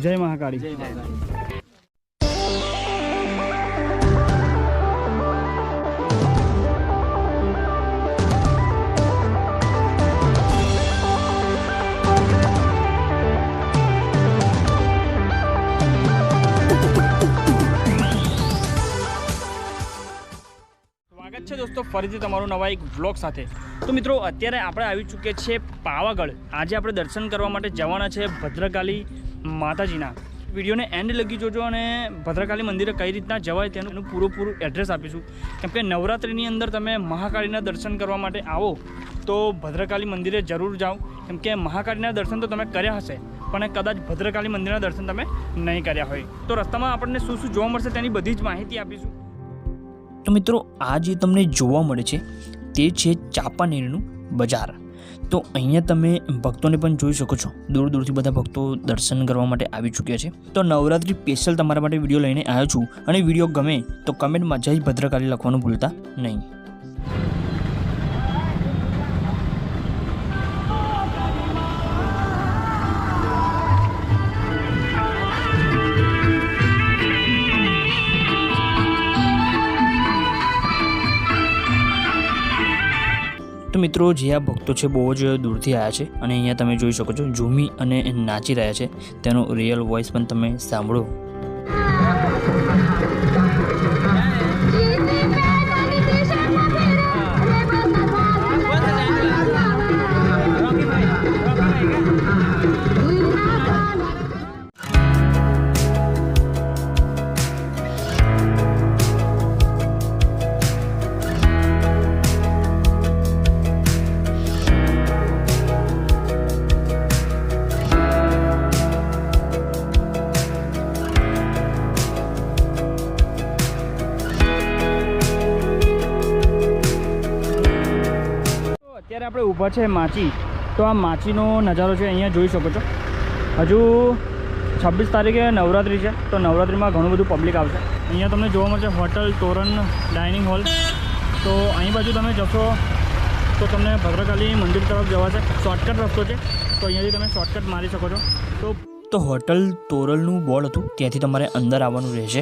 જય મહાકાળી. જય મહાકાળી. સ્વાગત છે દોસ્તો ફરીથી તમારું નવા એક વ્લોગ સાથે. તો મિત્રો અત્યારે આપણે આવી ચૂક્યા છીએ પાવાગઢ. આજે આપણે દર્શન કરવા માટે જવાના છે ભદ્રકાળી માતાજીના. વિડીયોને એન્ડ લગી જોજો અને ભદ્રકાળી મંદિરે કઈ રીતના જવાય તેનું પૂરું એડ્રેસ આપીશું. કેમ કે નવરાત્રિની અંદર તમે મહાકાળીના દર્શન કરવા માટે આવો તો ભદ્રકાળી મંદિરે જરૂર જાઓ. કેમ કે મહાકાળીના દર્શન તો તમે કર્યા હશે પણ કદાચ ભદ્રકાળી મંદિરના દર્શન તમે નહીં કર્યા હોય. તો રસ્તામાં આપણને શું શું જોવા મળશે તેની બધી જ માહિતી આપીશું. તો મિત્રો આ જે તમને જોવા મળે છે તે છે ચાંપાનેરનું બજાર. તો અહીંયા તમે ભક્તોને પણ જોઈ શકો છો, દૂર દૂરથી બધા ભક્તો દર્શન કરવા માટે આવી ચૂક્યા છે. તો નવરાત્રી સ્પેશિયલ તમારા માટે વિડીયો લઈને આવ્યો છું અને વિડીયો ગમે તો કમેન્ટમાં જય ભદ્રકાળી લખવાનું ભૂલતા નહીં. તો મિત્રો જે આ ભક્તો છે બહુ જ દૂરથી આવ્યા છે અને અહીંયા તમે જોઈ શકો છો ઝૂમી અને નાચી રહ્યા છે. તેનો રિયલ વોઇસ પણ તમે સાંભળો. અત્યારે આપણે ઊભા છે માચી. તો આ માચીનો નજારો છે અહીંયા જોઈ શકો છો. હજુ 26 તારીખે નવરાત્રિ છે તો નવરાત્રિમાં ઘણું બધું પબ્લિક આવશે. અહીંયા તમને જોવા મળશે હોટલ તોરણ ડાઇનિંગ હોલ. તો અહીં બાજુ તમે જશો તો તમને ભદ્રકાળી મંદિર તરફ જવાશે. શોર્ટકટ રસ્તો છે તો અહીંયાથી તમે શોર્ટકટ મારી શકો છો. તો હોટલ તોરલનું બોર્ડ હતું ત્યાંથી તમારે અંદર આવવાનું રહેશે.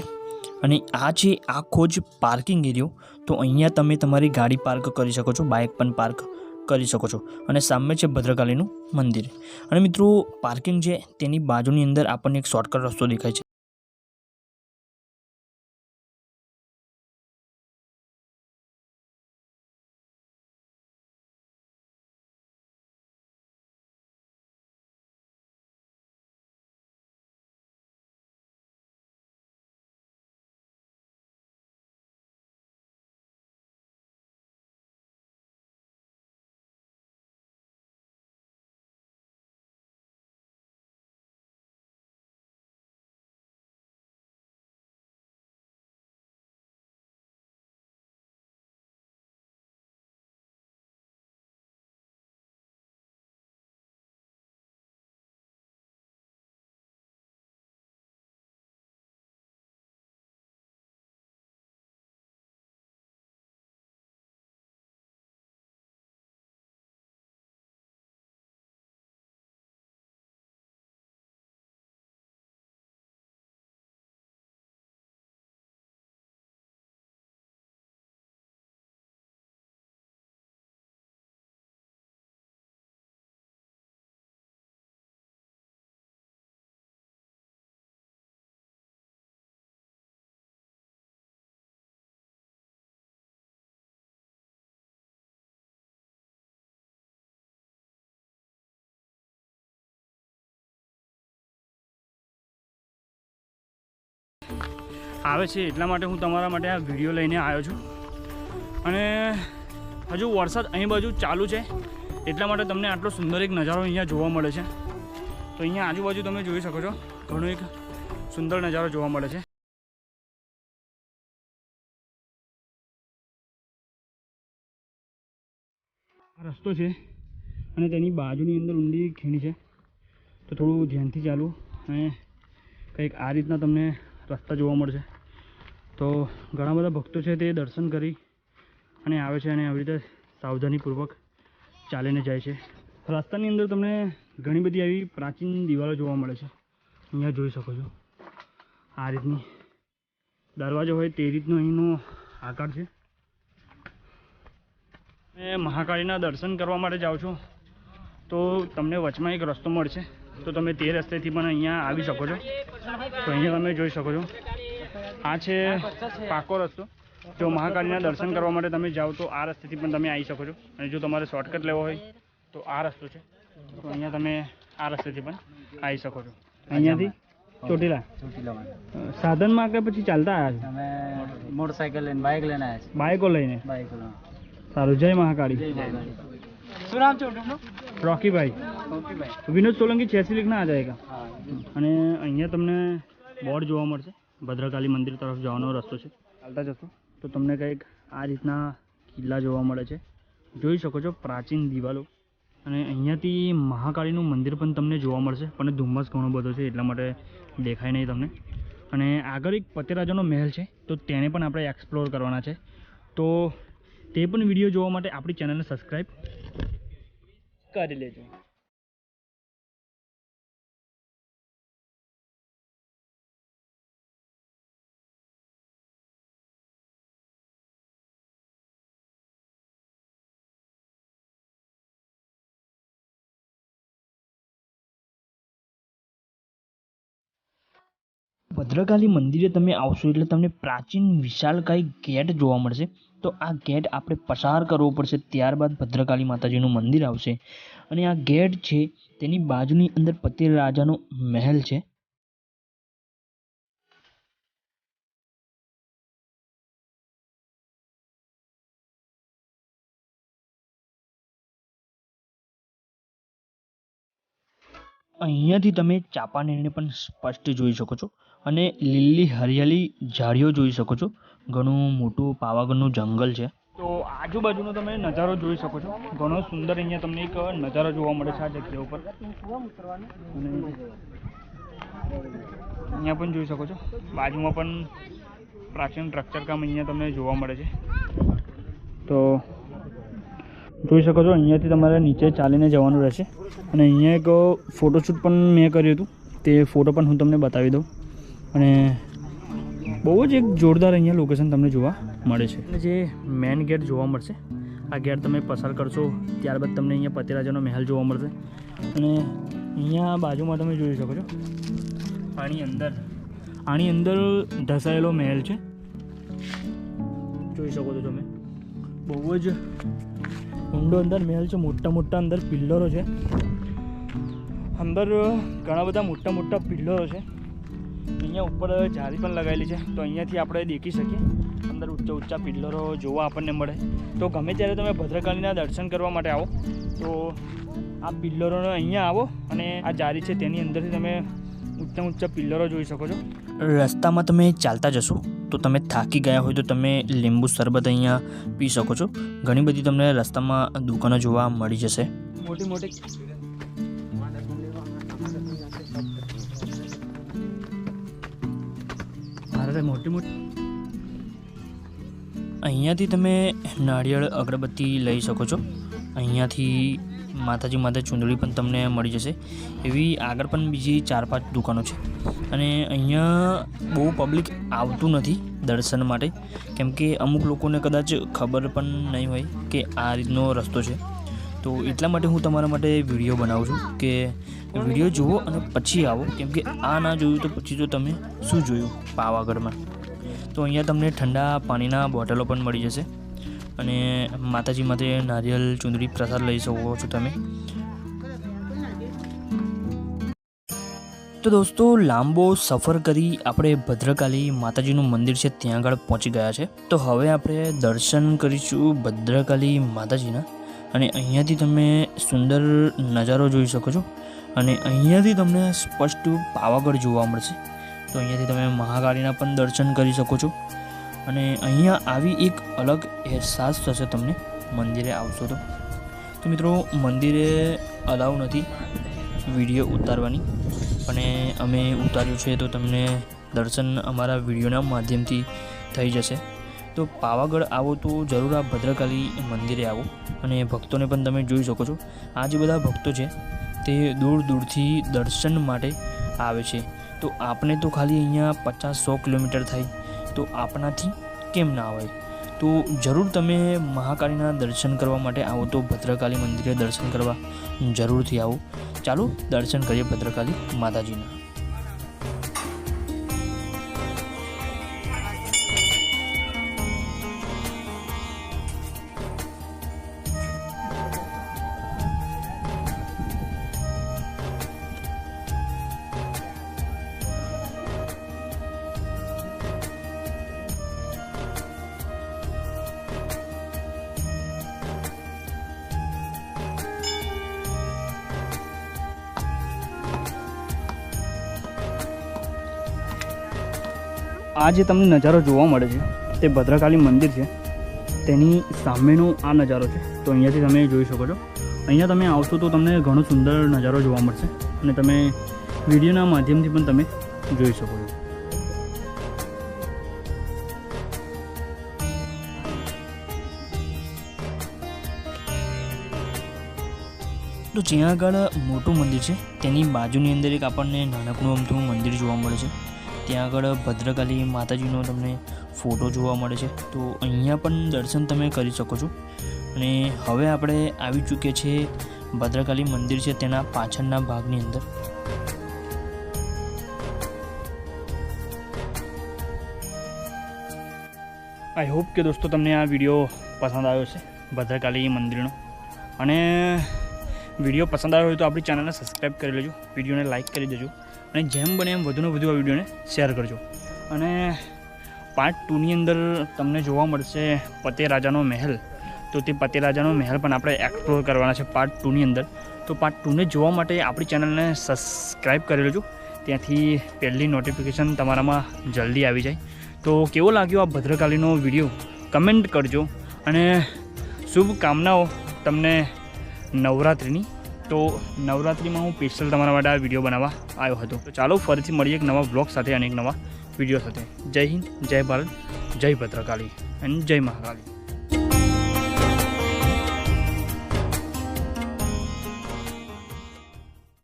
અને આ છે આખો જ પાર્કિંગ એરિયો. તો અહીંયા તમે તમારી ગાડી પાર્ક કરી શકો છો, બાઇક પણ પાર્ક કરી શકો છો. અને સામે છે ભદ્રકાળીનું મંદિર. અને મિત્રો પાર્કિંગ છે તેની બાજુની અંદર આપણને એક શોર્ટકટ રસ્તો દેખાય છે. આવે છે એટલા માટે હું તમારા માટે આ વિડીયો લઈને આવ્યો છું. અને હજુ વરસાદ અહીં બાજુ ચાલુ છે એટલા માટે તમને આટલો સુંદર એક નજારો અહીંયા જોવા મળે છે. તો અહીંયા આજુબાજુ તમે જોઈ શકો છો ઘણો એક સુંદર નજારો જોવા મળે છે. રસ્તો છે અને તેની બાજુની અંદર ઊંડી ખીણ છે. તો થોડું ધ્યાનથી ચાલવું અને કંઈક આ રીતના તમને રસ્તા જોવા મળશે. તો ઘણા બધા ભક્તો છે તે દર્શન કરી અને આવે છે અને આવી રીતે સાવધાનીપૂર્વક ચાલીને જાય છે. રસ્તાની અંદર તમને ઘણી બધી આવી પ્રાચીન દિવાલો જોવા મળે છે. અહીંયા જોઈ શકો છો આ રીતની દરવાજો હોય તે રીતનો અહીંનો આકાર છે. મહાકાળીના દર્શન કરવા માટે જાઓ છો તો તમને વચમાં એક રસ્તો મળશે, તો તમે તે રસ્તેથી પણ અહીંયા આવી શકો છો. તો અહીંયા તમે જોઈ શકો છો આ છે પાકો રસ્તો. જો મહાકાળીના દર્શન કરવા માટે તમે જાઓ તો આ રસ્તેથી પણ તમે આવી શકો છો, અને જો તમારે શોર્ટકટ લેવો હોય તો આ રસ્તો છે, તો અહીંયા તમે આ રસ્તેથી પણ આવી શકો છો. અહીંયાથી ચોટીલા સાધનમાં કે પછી ચાલતા આવ્યા અમે મોટરસાઇકલ લઈને બાઇક લઈને આવ્યા છો? બાઇકો લઈને. બાઇક સારું. જય મહાકાળી. શું નામ છે યુટ્યુબનું? રોકીભાઈ. વિનોદ સોલંકી 86 लिखना आ जाएगा. અને અહીંયા તમને બોર્ડ જોવા મળશે. ભદ્રકાલી મંદિર તરફ જવાનો રસ્તો છે. ચાલતા જશો તો તમને કંઈક આ રીતના કિલ્લા જોવા મળે છે. જોઈ શકો છો પ્રાચીન દિવાલો. અને અહીંયાથી મહાકાળીનું મંદિર પણ તમને જોવા મળશે, પણ ધુમ્મસ ઘણો બધો છે એટલા માટે દેખાય નહીં તમને. અને આગળ એક પતેરાજાનો મહેલ છે, તો તેને પણ આપણે એક્સપ્લોર કરવાના છે. તો તે પણ વિડીયો જોવા માટે આપણી ચેનલને સબસ્ક્રાઈબ કરી લેજો. ભદ્રકાલી મંદિરે તમે આવશો એટલે તમને પ્રાચીન વિશાળકાય ગેટ જોવા મળશે. તો આ ગેટ આપણે પસાર કરવો પડશે, ત્યારબાદ ભદ્રકાલી માતાજીનું મંદિર આવશે. અને આ ગેટ છે તેની બાજુની અંદર પતેરાજાનો મહેલ છે. અહીંયાથી તમે ચાંપાનેરને પણ સ્પષ્ટ જોઈ શકો છો, અને લીલી હરિયાળી ઝાડીઓ જોઈ શકો છો. ઘણું મોટું પાવાગઢનું જંગલ છે. તો આજુબાજુનો તમે નજારો જોઈ શકો છો. ઘણો સુંદર અહીંયા તમને એક નજારો જોવા મળે છે આ જગ્યા ઉપર. અહીંયા પણ જોઈ શકો છો, બાજુમાં પણ પ્રાચીન સ્ટ્રક્ચર કામ અહીંયા તમને જોવા મળે છે. તો જોઈ શકો છો અહીંયાથી તમારે નીચે ચાલીને જવાનું રહેશે. અને અહીંયા એક ફોટોશૂટ પણ મેં કર્યું હતું, તે ફોટો પણ હું તમને બતાવી દઉં. અને બહુ જ એક જોરદાર અહીંયા લોકેશન તમને જોવા મળે છે. અને જે મેન ગેટ જોવા મળશે, આ ગેટ તમે પસાર કરશો ત્યારબાદ તમને અહીંયા પતેરાજાનો મહેલ જોવા મળશે. અને અહીંયા બાજુમાં તમે જોઈ શકો છો આની અંદર ઢસાયેલો મહેલ છે. જોઈ શકો છો તમે, બહુ જ ઊંડો અંદર મહેલ છે. મોટા મોટા અંદર પિલ્લરો છે, અંદર ઘણા બધા મોટા મોટા પિલ્લરો છે. અહીંયા ઉપર જાળી પણ લગાવેલી છે, તો અહીંયાથી આપણે દેખી શકીએ અંદર ઊંચા પિલ્લરો જોવા આપણને મળે. તો ગમે ત્યારે તમે ભદ્રકાલીના દર્શન કરવા માટે આવો તો આ પિલ્લરોને અહીંયા આવો, અને આ જાળી છે તેની અંદરથી તમે ઊંચા પિલ્લરો જોઈ શકો છો. રસ્તામાં તમે ચાલતા જશો તો તમે થાકી ગયા હોય તો તમે લીંબુ શરબત અહીંયા પી શકો છો. ઘણી બધી તમને રસ્તામાં દુકાનો જોવા મળી જશે. મોટી મોટી અહીંયાથી તમે નાળિયેર અગરબત્તી લઈ શકો છો. અહીંયાથી માતાજી માટે ચૂંદડી પણ તમને મળી જશે. એવી આગળ પણ બીજી 4-5 દુકાનો છે. અને અહીંયા બહુ પબ્લિક આવતું નથી દર્શન માટે, કેમ કે અમુક લોકોને કદાચ ખબર પણ નહીં હોય કે આ રીતનો રસ્તો છે. તો એટલા માટે હું તમારા માટે વિડીયો બનાવું છું કે વિડીયો જુઓ અને પછી આવો, કેમ કે આ ના જોયું તો પછી તો તમે શું જોયું પાવાગઢમાં. તો અહીંયા તમને ઠંડા પાણીના બોટલો પણ મળી જશે. અને માતાજી માટે નારિયેળ ચૂંદડી પ્રસાદ લઈ શકો છો તમે. તો દોસ્તો, લાંબો સફર કરી આપણે ભદ્રકાલી માતાજીનું મંદિર છે ત્યાં આગળ પહોંચી ગયા છે. તો હવે આપણે દર્શન કરીશું ભદ્રકાલી માતાજીના. અને અહીંયાથી તમે સુંદર નજારો જોઈ શકો છો, અને અહીંયાથી તમને સ્પષ્ટ પાવાગઢ જોવા મળશે. તો અહીંયાથી તમે મહાકાળીના પણ દર્શન કરી શકો છો. અને અહીંયા આવી એક અલગ અહેસાસ થશે તમને મંદિરે આવશો તો. તો મિત્રો, મંદિરે અલાઉ નથી વિડીયો ઉતારવાની, અને અમે ઉતાર્યું છે તો તમને દર્શન અમારા વિડીયોના માધ્યમથી થઈ જશે. તો પાવાગઢ આવો તો જરૂર આ ભદ્રકાલી મંદિરે આવો. અને ભક્તોને પણ તમે જોઈ શકો છો, આ જે બધા ભક્તો છે તે દૂર દૂરથી દર્શન માટે આવે છે. તો આપણે તો ખાલી અહીંયા 50-100 કિલોમીટર થાય તો આપણાથી કેમ ના આવે? તો જરૂર તમે મહાકાળીના દર્શન કરવા માટે આવો તો ભદ્રકાળી મંદિરે દર્શન કરવા જરૂરથી આવો. ચાલો દર્શન કરીએ ભદ્રકાળી માતાજીના. આ જે તમને નજારો જોવા મળે છે તે ભદ્રકાળી મંદિર છે, તેની સામેનો આ નજારો છે. તો અહીંયાથી તમે જોઈ શકો છો. અહીંયા તમે આવશો તો તમને ઘણો સુંદર નજારો જોવા મળશે અને તમે વિડીયોના માધ્યમથી પણ તમે જોઈ શકો છો. તો જ્યાં આગળ મોટું મંદિર છે તેની બાજુની અંદર એક આપણને નાનકડું અમથું મંદિર જોવા મળે છે. ત્યાં આગળ ભદ્રકાળી માતાજીનો તમને ફોટો જોવા મળે છે. તો અહીંયા પણ દર્શન તમે કરી શકો છો. અને હવે આપણે આવી ચૂક્યા છીએ ભદ્રકાળી મંદિર છે તેના પાછળના ભાગની અંદર. આઈ હોપ કે દોસ્તો તમને આ વિડીયો પસંદ આવ્યો છે ભદ્રકાળી મંદિરનો. અને વિડીયો પસંદ આવ્યો હોય તો આપણી ચેનલને સબસ્ક્રાઈબ કરી લેજો, વિડીયોને લાઇક કરી દેજો અને જેમ બને એમ વધુને વધુ આ વિડીયોને શેર કરજો. અને પાર્ટ 2ની અંદર તમને જોવા મળશે પતે રાજાનો મહેલ. તો તે પતે રાજાનો મહેલ પણ આપણે એક્સપ્લોર કરવાના છે પાર્ટ 2ની અંદર. તો પાર્ટ 2ને જોવા માટે આપણી ચેનલને સબસ્ક્રાઈબ કરી લેજો, ત્યાંથી પહેલી નોટિફિકેશન તમારામાં જલ્દી આવી જાય. તો કેવો લાગ્યો આ ભદ્રકાળીનો વિડીયો કમેન્ટ કરજો. અને શુભકામનાઓ તમને નવરાત્રિની. તો નવરાત્રિમાં હું સ્પેશિયલ તમારા માટે આ વિડીયો બનાવવા આવ્યો હતો. તો ચાલો ફરીથી મળીએ એક નવા બ્લોગ સાથે અને એક નવા વિડીયો સાથે. જય હિન્દ, જય ભારત, જય ભદ્રકાળી અને જય મહાકાળી.